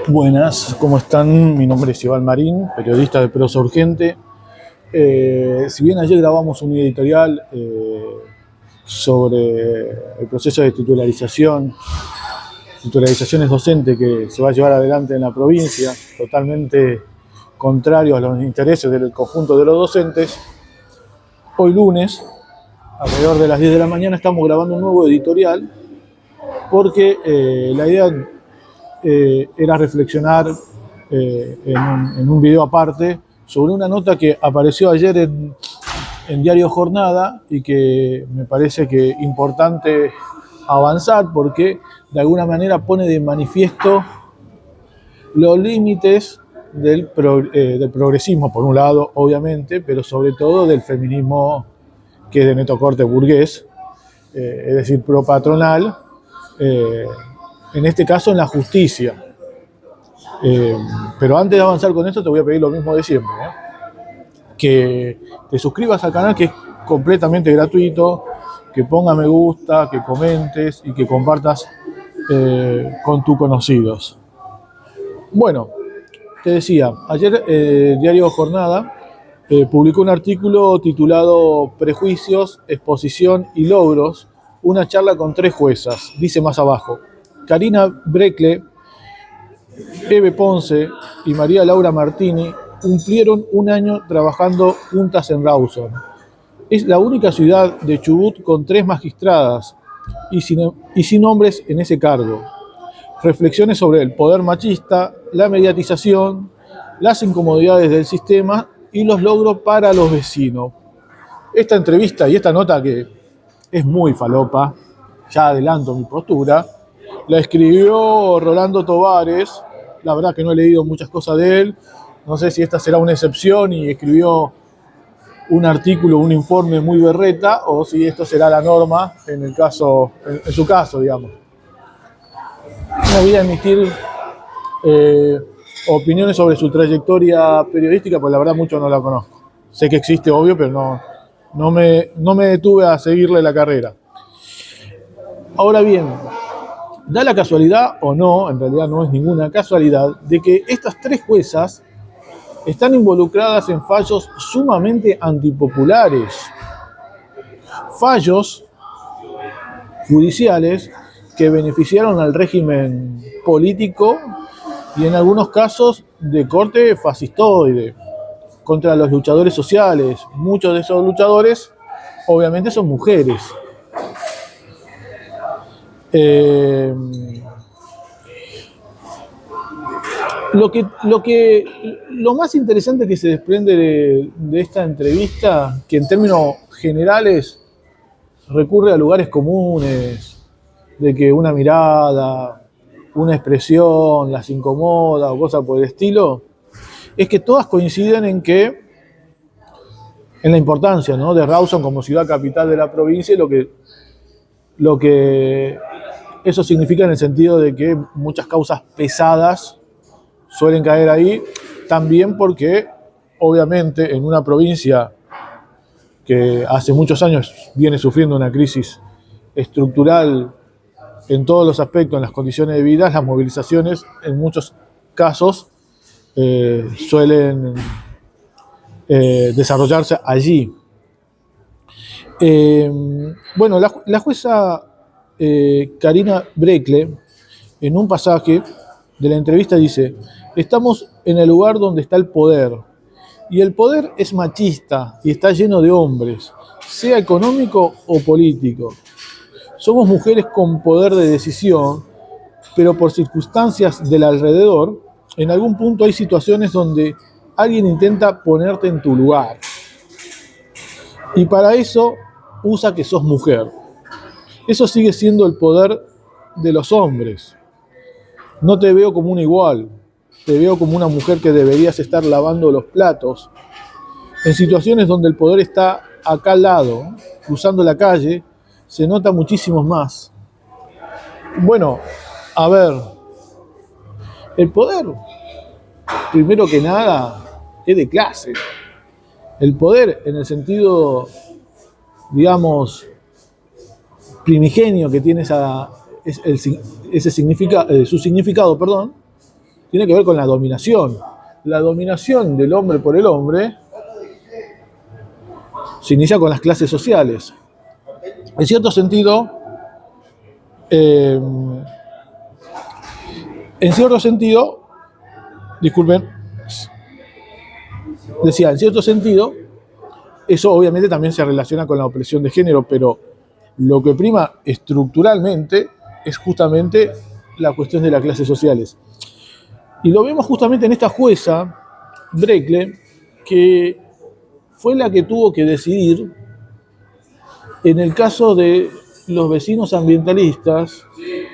Buenas, ¿cómo están? Mi nombre es Iván Marín, periodista de Prosa Urgente. Si bien ayer grabamos un editorial sobre el proceso de titularizaciones docentes que se va a llevar adelante en la provincia, totalmente contrario a los intereses del conjunto de los docentes, hoy lunes, alrededor de las 10 de la mañana, estamos grabando un nuevo editorial porque la idea era reflexionar en un video aparte sobre una nota que apareció ayer en Diario Jornada y que me parece que importante avanzar porque de alguna manera pone de manifiesto los límites del progresismo, por un lado, obviamente, pero sobre todo del feminismo que es de neto corte burgués, es decir, pro-patronal, en este caso en la justicia. Pero antes de avanzar con esto te voy a pedir lo mismo de siempre, que te suscribas al canal, que es completamente gratuito, que pongas me gusta, que comentes y que compartas con tus conocidos. Bueno, te decía, ayer Diario Jornada publicó un artículo titulado Prejuicios, Exposición y Logros, una charla con 3 juezas. Dice más abajo: Karina Breckle, Eve Ponce y María Laura Martini cumplieron un año trabajando juntas en Rawson. Es la única ciudad de Chubut con 3 magistradas y sin hombres en ese cargo. Reflexiones sobre el poder machista, la mediatización, las incomodidades del sistema y los logros para los vecinos. Esta entrevista y esta nota, que es muy falopa, ya adelanto mi postura, la escribió Rolando Tovares. La verdad que no he leído muchas cosas de él. No sé si esta será una excepción y escribió un artículo, un informe muy berreta, o si esto será la norma en su caso, digamos. No voy a emitir opiniones sobre su trayectoria periodística, pues la verdad mucho no la conozco. Sé que existe, obvio, pero no me detuve a seguirle la carrera. Ahora bien, da la casualidad, o no, en realidad no es ninguna casualidad, de que estas 3 juezas están involucradas en fallos sumamente antipopulares. Fallos judiciales que beneficiaron al régimen político y en algunos casos de corte fascistoide contra los luchadores sociales. Muchos de esos luchadores obviamente son mujeres. Lo más interesante que se desprende de esta entrevista, que en términos generales recurre a lugares comunes, de que una mirada, una expresión las incomoda o cosas por el estilo, es que todas coinciden en la importancia, ¿no?, de Rawson como ciudad capital de la provincia y lo que eso significa en el sentido de que muchas causas pesadas suelen caer ahí, también porque obviamente en una provincia que hace muchos años viene sufriendo una crisis estructural en todos los aspectos, en las condiciones de vida, las movilizaciones en muchos casos suelen desarrollarse allí. Bueno, la jueza Karina Breckle, en un pasaje de la entrevista, dice: estamos en el lugar donde está el poder, y el poder es machista y está lleno de hombres, sea económico o político. Somos mujeres con poder de decisión, pero por circunstancias del alrededor, en algún punto hay situaciones donde alguien intenta ponerte en tu lugar. Y para eso usa que sos mujer. Eso sigue siendo el poder de los hombres. No te veo como una igual, te veo como una mujer que deberías estar lavando los platos. En situaciones donde el poder está acá al lado, cruzando la calle, se nota muchísimo más. Bueno, a ver, el poder, primero que nada, es de clase. El poder, en el sentido, digamos, primigenio que tiene su significado, perdón, tiene que ver con la dominación. La dominación del hombre por el hombre se inicia con las clases sociales. En cierto sentido, disculpen, decía, en cierto sentido, eso obviamente también se relaciona con la opresión de género, pero lo que prima estructuralmente es justamente la cuestión de las clases sociales. Y lo vemos justamente en esta jueza, Brekle, que fue la que tuvo que decidir en el caso de los vecinos ambientalistas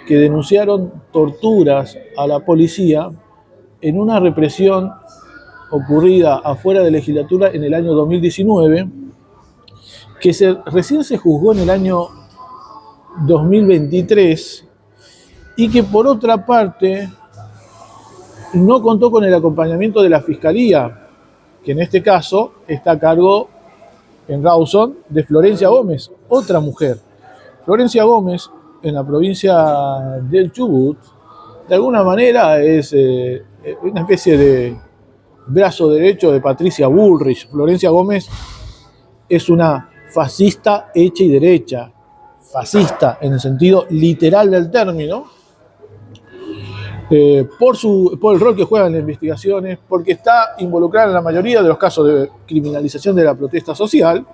que denunciaron torturas a la policía en una represión ocurrida afuera de legislatura en el año 2019, que recién se juzgó en el año 2023 y que por otra parte no contó con el acompañamiento de la Fiscalía, que en este caso está a cargo en Rawson de Florencia Gómez, otra mujer. Florencia Gómez, en la provincia del Chubut, de alguna manera es una especie de brazo derecho de Patricia Bullrich. Florencia Gómez es una fascista hecha y derecha, fascista en el sentido literal del término, por el rol que juega en las investigaciones, porque está involucrada en la mayoría de los casos de criminalización de la protesta social,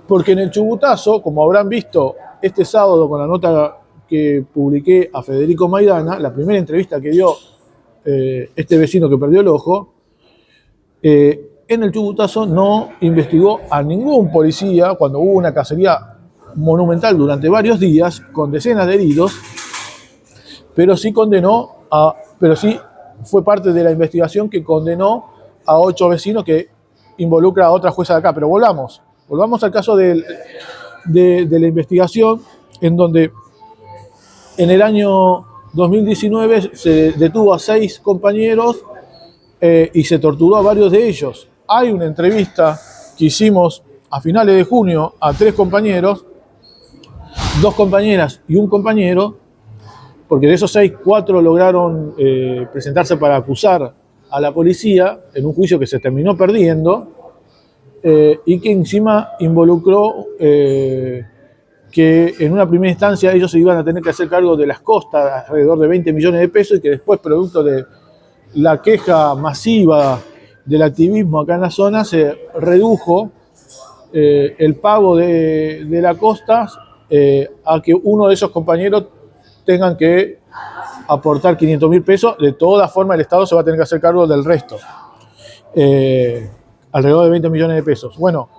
porque en el Chubutazo, como habrán visto este sábado con la nota que publiqué a Federico Maidana, la primera entrevista que dio este vecino que perdió el ojo, en el Chubutazo no investigó a ningún policía cuando hubo una cacería monumental durante varios días con decenas de heridos, pero sí fue parte de la investigación que condenó a 8 vecinos que involucra a otra jueza de acá. Pero volvamos al caso de la investigación, en donde en el año 2019 se detuvo a 6 compañeros y se torturó a varios de ellos. Hay una entrevista que hicimos a finales de junio a 3 compañeros, 2 compañeras y un compañero, porque de esos 6, 4 lograron presentarse para acusar a la policía en un juicio que se terminó perdiendo y que encima involucró que en una primera instancia ellos se iban a tener que hacer cargo de las costas, alrededor de 20 millones de pesos, y que después, producto de la queja masiva del activismo acá en la zona, se redujo el pago de la costa a que uno de esos compañeros tengan que aportar 500.000 pesos. De todas formas, el Estado se va a tener que hacer cargo del resto, alrededor de 20 millones de pesos. Bueno,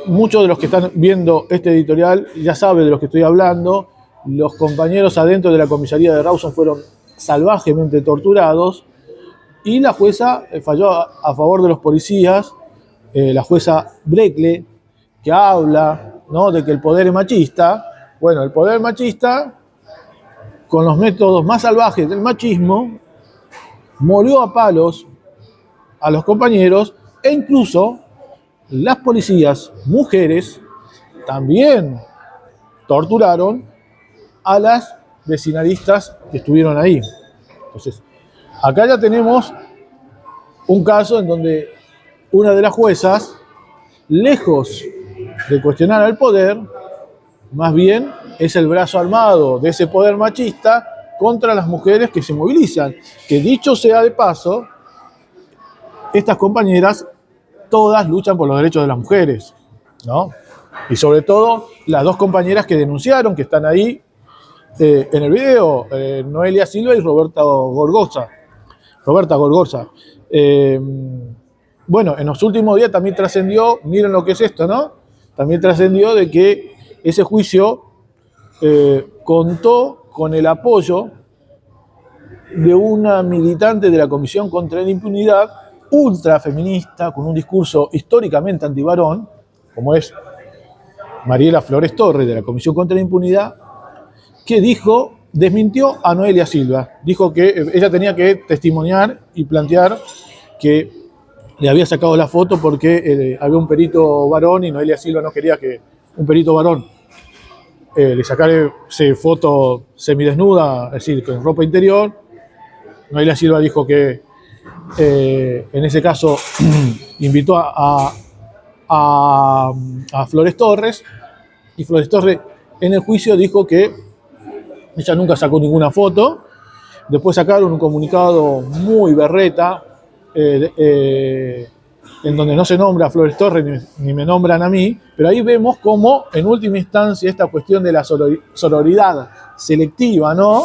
muchos de los que están viendo este editorial ya saben de lo que estoy hablando. Los compañeros adentro de la comisaría de Rawson fueron salvajemente torturados y la jueza falló a favor de los policías, la jueza Brekle, que habla, ¿no?, de que el poder es machista. Bueno, el poder machista, con los métodos más salvajes del machismo, molió a palos a los compañeros, e incluso las policías mujeres también torturaron a las vecinalistas que estuvieron ahí. Entonces, acá ya tenemos un caso en donde una de las juezas, lejos de cuestionar al poder, más bien es el brazo armado de ese poder machista contra las mujeres que se movilizan. Que dicho sea de paso, estas compañeras todas luchan por los derechos de las mujeres, ¿no? Y sobre todo las 2 compañeras que denunciaron, que están ahí en el video, Noelia Silva y Roberta Gorgoza. Bueno, en los últimos días también trascendió, miren lo que es esto, ¿no? También trascendió de que ese juicio contó con el apoyo de una militante de la Comisión contra la Impunidad, ultra feminista, con un discurso históricamente antivarón, como es Mariela Flores Torres, de la Comisión contra la Impunidad, que desmintió a Noelia Silva. Dijo que ella tenía que testimoniar y plantear que le había sacado la foto porque había un perito varón y Noelia Silva no quería que un perito varón le sacaré foto semidesnuda, es decir, con ropa interior. Noelia Silva dijo que en ese caso invitó a Flores Torres, y Flores Torres en el juicio dijo que ella nunca sacó ninguna foto. Después sacaron un comunicado muy berreta, en donde no se nombra a Flores Torres ni me nombran a mí, pero ahí vemos cómo en última instancia esta cuestión de la sororidad selectiva, ¿no?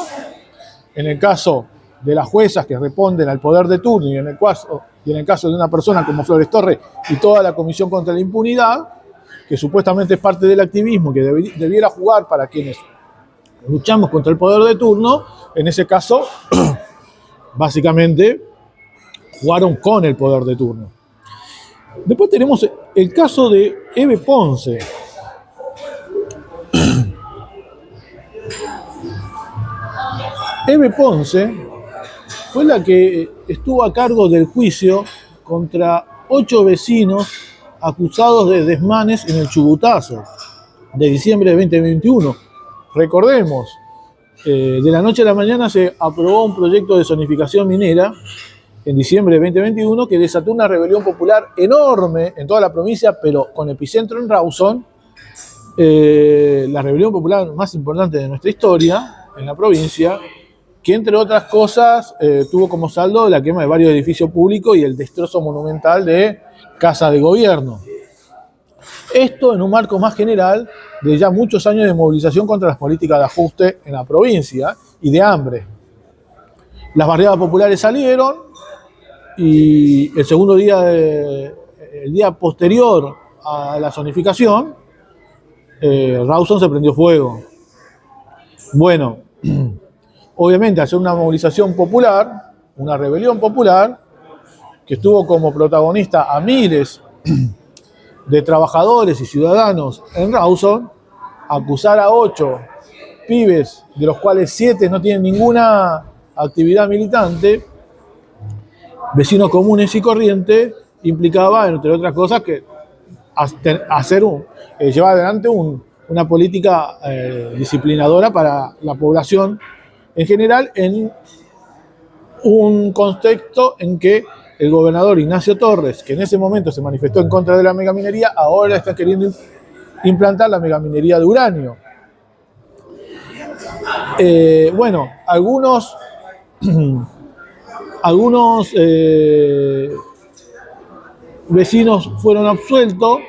En el caso de las juezas que responden al poder de turno y en el caso de una persona como Flores Torres y toda la Comisión contra la Impunidad, que supuestamente es parte del activismo que debiera jugar para quienes luchamos contra el poder de turno, en ese caso básicamente jugaron con el poder de turno. Después tenemos el caso de Eve Ponce. Eve Ponce fue la que estuvo a cargo del juicio contra 8 vecinos acusados de desmanes en el Chubutazo de diciembre de 2021. Recordemos, de la noche a la mañana se aprobó un proyecto de zonificación minera en diciembre de 2021 que desató una rebelión popular enorme en toda la provincia, pero con epicentro en Rawson, la rebelión popular más importante de nuestra historia en la provincia, que entre otras cosas tuvo como saldo la quema de varios edificios públicos y el destrozo monumental de Casa de Gobierno. Esto en un marco más general de ya muchos años de movilización contra las políticas de ajuste en la provincia y de hambre. Las barriadas populares salieron y el segundo día, el día posterior a la zonificación, Rawson se prendió fuego. Bueno, obviamente hacer una movilización popular, una rebelión popular, que tuvo como protagonista a miles de trabajadores y ciudadanos en Rawson, acusar a 8 pibes, de los cuales 7 no tienen ninguna actividad militante, vecinos comunes y corrientes, implicaba, entre otras cosas, que llevar adelante una política disciplinadora para la población en general, en un contexto en que el gobernador Ignacio Torres, que en ese momento se manifestó en contra de la megaminería, ahora está queriendo implantar la megaminería de uranio. Bueno, algunos vecinos fueron absueltos.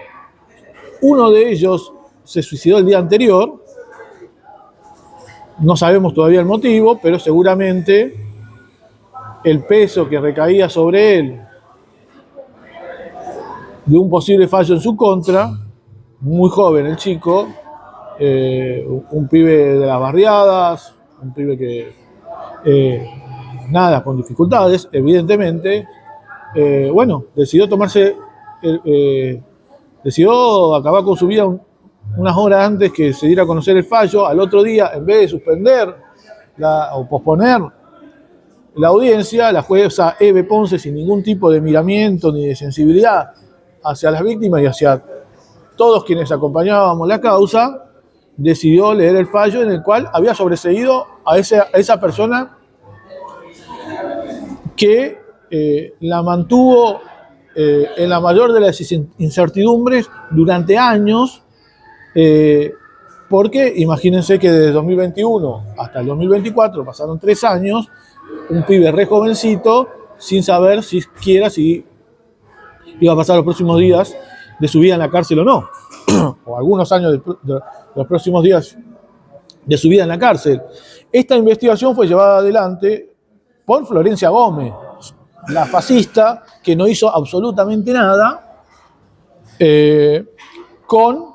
Uno de ellos se suicidó el día anterior. No sabemos todavía el motivo, pero seguramente el peso que recaía sobre él de un posible fallo en su contra, muy joven el chico, un pibe de las barriadas, un pibe que nada, con dificultades, evidentemente, bueno, decidió acabar con su vida unas horas antes que se diera a conocer el fallo. Al otro día, en vez de suspender o posponer la audiencia, la jueza Eve Ponce, sin ningún tipo de miramiento ni de sensibilidad hacia las víctimas y hacia todos quienes acompañábamos la causa, decidió leer el fallo en el cual había sobreseído a esa persona que la mantuvo en la mayor de las incertidumbres durante años, porque imagínense que desde 2021 hasta el 2024 pasaron 3 años, un pibe re jovencito, sin saber siquiera si iba a pasar los próximos días de su vida en la cárcel o no, o algunos años de los próximos días de su vida en la cárcel. Esta investigación fue llevada adelante por Florencia Gómez, la fascista que no hizo absolutamente nada con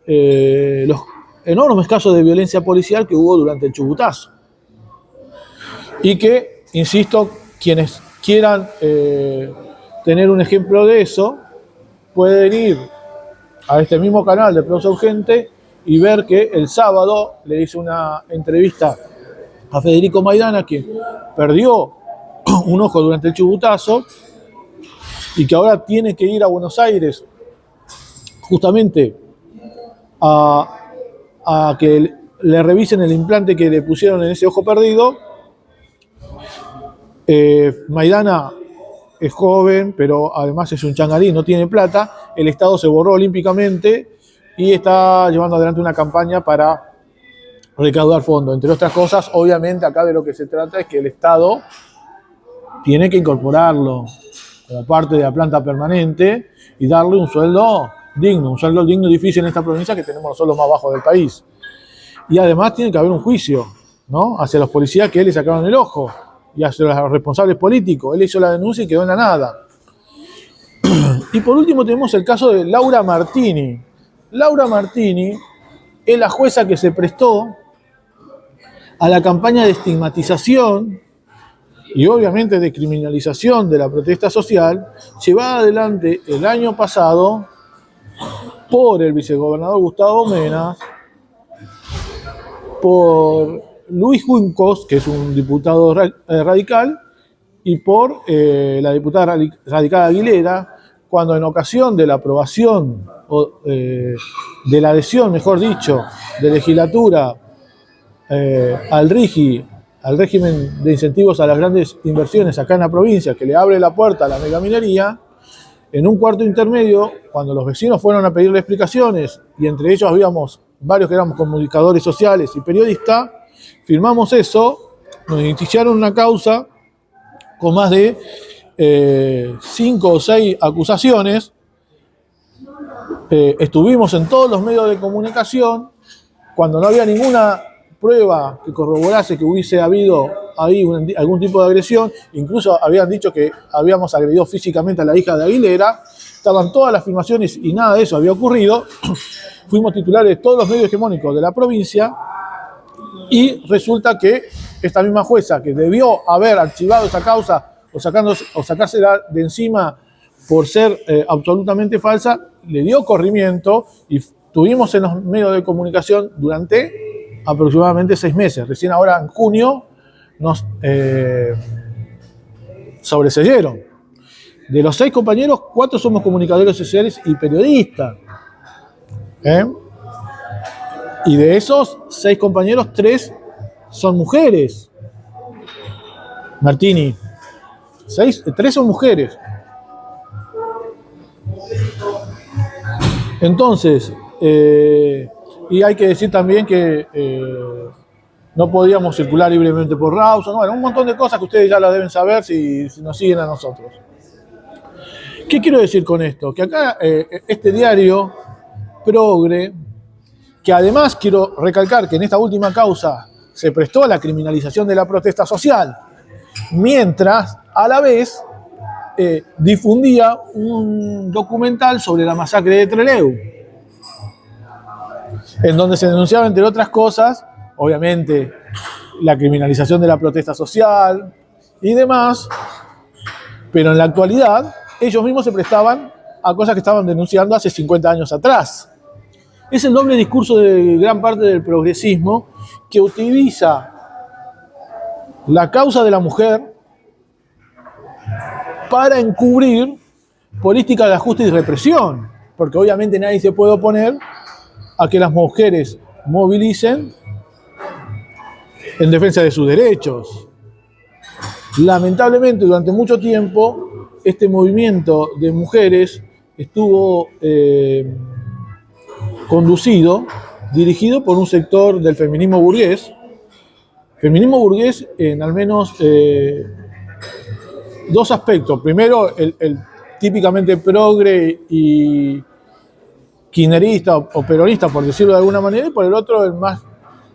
los enormes casos de violencia policial que hubo durante el Chubutazo. Y que, insisto, quienes quieran tener un ejemplo de eso, pueden ir a este mismo canal de Prosa Urgente y ver que el sábado le hice una entrevista a Federico Maidana, quien perdió un ojo durante el Chubutazo y que ahora tiene que ir a Buenos Aires justamente a a que le revisen el implante que le pusieron en ese ojo perdido. Maidana es joven, pero además es un changarí, no tiene plata. El Estado se borró olímpicamente y está llevando adelante una campaña para recaudar fondos. Entre otras cosas, obviamente acá de lo que se trata es que el Estado tiene que incorporarlo como parte de la planta permanente y darle un sueldo digno y difícil en esta provincia que tenemos los sueldos más bajos del país. Y además tiene que haber un juicio, ¿no?, hacia los policías que le sacaron el ojo y hacia los responsables políticos. Él hizo la denuncia y quedó en la nada. Y por último tenemos el caso de Laura Martini. Laura Martini es la jueza que se prestó a la campaña de estigmatización y obviamente de criminalización de la protesta social llevada adelante el año pasado por el vicegobernador Gustavo Menas, por Luis Juncos, que es un diputado radical, y por la diputada radical Aguilera, cuando en ocasión de la aprobación, de la adhesión, mejor dicho, de legislatura al RIGI, al régimen de incentivos a las grandes inversiones acá en la provincia, que le abre la puerta a la megaminería, en un cuarto intermedio, cuando los vecinos fueron a pedirle explicaciones, y entre ellos habíamos varios que éramos comunicadores sociales y periodistas, firmamos eso, nos iniciaron una causa con más de 5 o 6 acusaciones. Estuvimos en todos los medios de comunicación. Cuando no había ninguna prueba que corroborase que hubiese habido ahí algún tipo de agresión, incluso habían dicho que habíamos agredido físicamente a la hija de Aguilera, estaban todas las filmaciones y nada de eso había ocurrido. Fuimos titulares de todos los medios hegemónicos de la provincia y resulta que esta misma jueza, que debió haber archivado esa causa o sacársela de encima por ser absolutamente falsa, le dio corrimiento y estuvimos en los medios de comunicación durante aproximadamente 6 meses. Recién ahora en junio nos sobreseyeron. De los 6 compañeros, 4 somos comunicadores sociales y periodistas. Y de esos 6 compañeros, 3 son mujeres. Martini, 3 son mujeres. Entonces, y hay que decir también que no podíamos circular libremente por Rawson. Bueno, un montón de cosas que ustedes ya las deben saber si nos siguen a nosotros. ¿Qué quiero decir con esto? Que acá este diario progre, que además quiero recalcar que en esta última causa se prestó a la criminalización de la protesta social, mientras a la vez difundía un documental sobre la masacre de Trelew, en donde se denunciaba, entre otras cosas, obviamente, la criminalización de la protesta social y demás, pero en la actualidad ellos mismos se prestaban a cosas que estaban denunciando hace 50 años atrás. Es el doble discurso de gran parte del progresismo que utiliza la causa de la mujer para encubrir políticas de ajuste y represión, porque obviamente nadie se puede oponer a que las mujeres movilicen en defensa de sus derechos. Lamentablemente, durante mucho tiempo, este movimiento de mujeres estuvo dirigido por un sector del feminismo burgués. Feminismo burgués en al menos 2 aspectos. Primero, el típicamente progre y kirchnerista o peronista, por decirlo de alguna manera, y por el otro, el más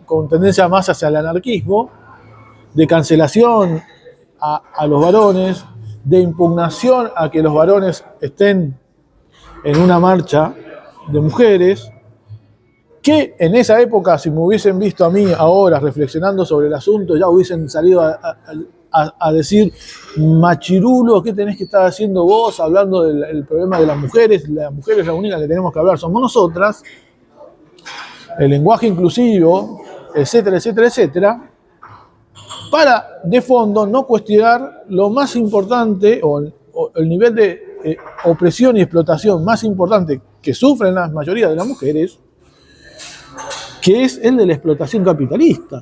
con tendencia más hacia el anarquismo, de cancelación a los varones, de impugnación a que los varones estén en una marcha de mujeres, que en esa época, si me hubiesen visto a mí ahora reflexionando sobre el asunto, ya hubiesen salido a decir: machirulo, ¿qué tenés que estar haciendo vos hablando del problema de las mujeres? La mujer es la única que tenemos que hablar, somos nosotras. El lenguaje inclusivo, etcétera, etcétera, etcétera, para de fondo no cuestionar lo más importante o el nivel de opresión y explotación más importante que sufren la mayoría de las mujeres, que es el de la explotación capitalista.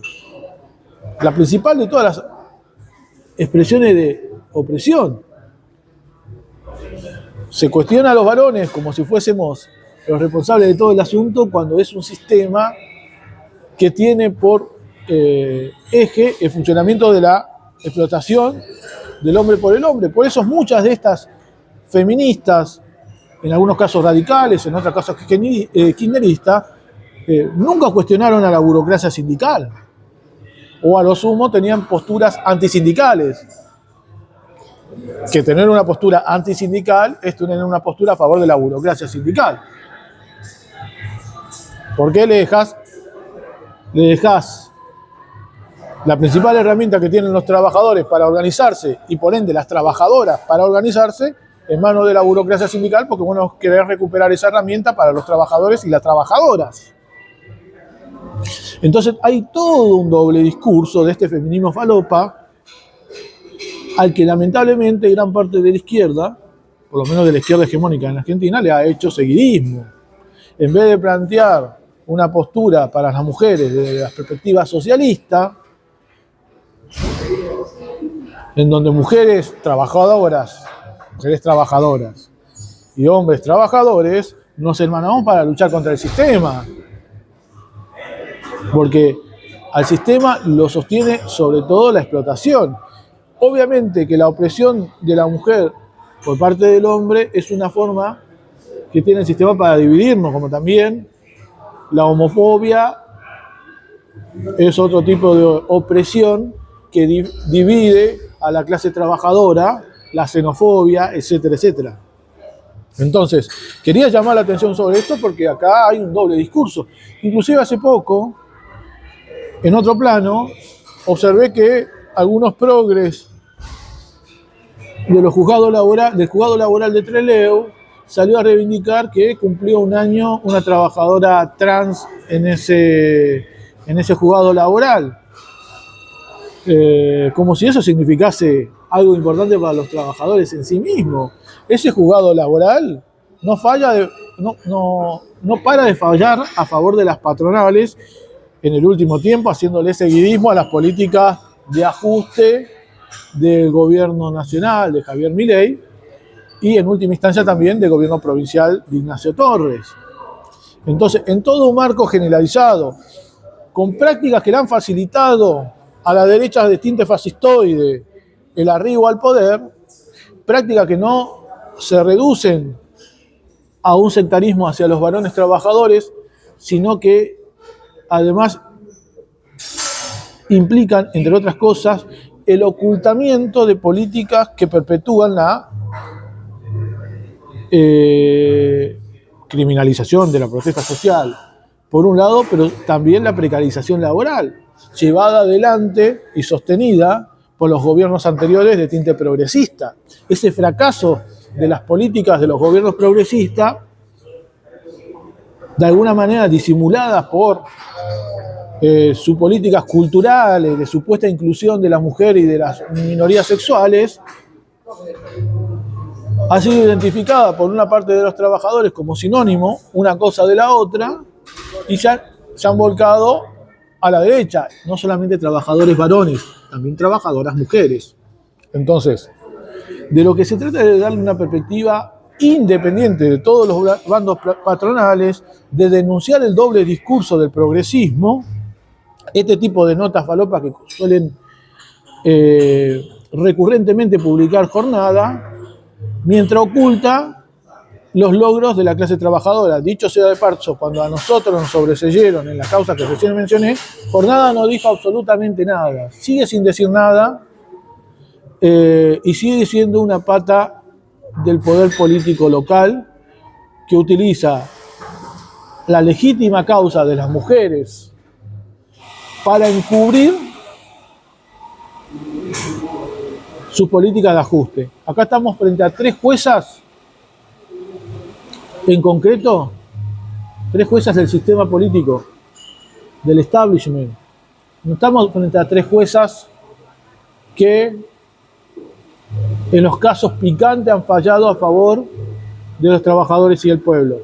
La principal de todas las expresiones de opresión. Se cuestiona a los varones como si fuésemos los responsables de todo el asunto cuando es un sistema que tiene por eje el funcionamiento de la explotación del hombre por el hombre. Por eso muchas de estas feministas, en algunos casos radicales, en otros casos kirchneristas, nunca cuestionaron a la burocracia sindical, o a lo sumo tenían posturas antisindicales. Que tener una postura antisindical es tener una postura a favor de la burocracia sindical. ¿Por qué le dejás la principal herramienta que tienen los trabajadores para organizarse y por ende las trabajadoras para organizarse en manos de la burocracia sindical? Porque bueno, querés recuperar esa herramienta para los trabajadores y las trabajadoras. Entonces hay todo un doble discurso de este feminismo falopa al que lamentablemente gran parte de la izquierda, por lo menos de la izquierda hegemónica en Argentina, le ha hecho seguidismo. En vez de plantear una postura para las mujeres desde la perspectiva socialista, en donde mujeres trabajadoras y hombres trabajadores nos hermanamos para luchar contra el sistema. Porque al sistema lo sostiene sobre todo la explotación. Obviamente que la opresión de la mujer por parte del hombre es una forma que tiene el sistema para dividirnos, como también la homofobia es otro tipo de opresión que divide a la clase trabajadora, la xenofobia, etcétera, etcétera. Entonces, quería llamar la atención sobre esto porque acá hay un doble discurso. Inclusive hace poco, en otro plano, observé que algunos progres del juzgado laboral de Trelew salió a reivindicar que cumplió un año una trabajadora trans en ese juzgado laboral. Como si eso significase algo importante para los trabajadores en sí mismo. Ese juzgado laboral no para de fallar a favor de las patronales en el último tiempo, haciéndole seguidismo a las políticas de ajuste del gobierno nacional de Javier Milei y en última instancia también del gobierno provincial de Ignacio Torres. Entonces, en todo un marco generalizado, con prácticas que le han facilitado a la derecha de tinte fascistoide el arribo al poder, prácticas que no se reducen a un sectarismo hacia los varones trabajadores, sino que además implican, entre otras cosas, el ocultamiento de políticas que perpetúan la criminalización de la protesta social, por un lado, pero también la precarización laboral, llevada adelante y sostenida por los gobiernos anteriores de tinte progresista. Ese fracaso de las políticas de los gobiernos progresistas, de alguna manera disimuladas por sus políticas culturales de supuesta inclusión de la mujer y de las minorías sexuales, ha sido identificada por una parte de los trabajadores como sinónimo una cosa de la otra y se han volcado a la derecha, no solamente trabajadores varones, también trabajadoras mujeres. Entonces, de lo que se trata es de darle una perspectiva independiente de todos los bandos patronales, de denunciar el doble discurso del progresismo, este tipo de notas falopas que suelen recurrentemente publicar Jornada, mientras oculta los logros de la clase trabajadora. Dicho sea de paso, cuando a nosotros nos sobreseyeron en las causas que recién mencioné, Jornada no dijo absolutamente nada, sigue sin decir nada y sigue siendo una pata del poder político local que utiliza la legítima causa de las mujeres para encubrir sus políticas de ajuste. Acá estamos frente a tres juezas, en concreto, tres juezas del sistema político, del establishment. No estamos frente a tres juezas que en los casos picantes han fallado a favor de los trabajadores y el pueblo.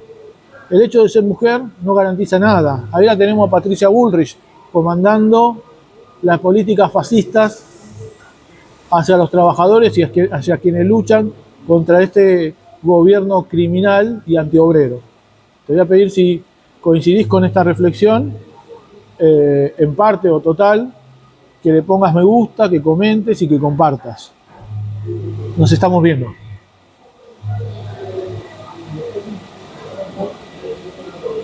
el hecho de ser mujer no garantiza nada. Ahí la tenemos a Patricia Bullrich comandando las políticas fascistas hacia los trabajadores y hacia quienes luchan contra este gobierno criminal y antiobrero. Te voy a pedir si coincidís con esta reflexión, en parte o total, que le pongas me gusta, que comentes y que compartas. Nos estamos viendo.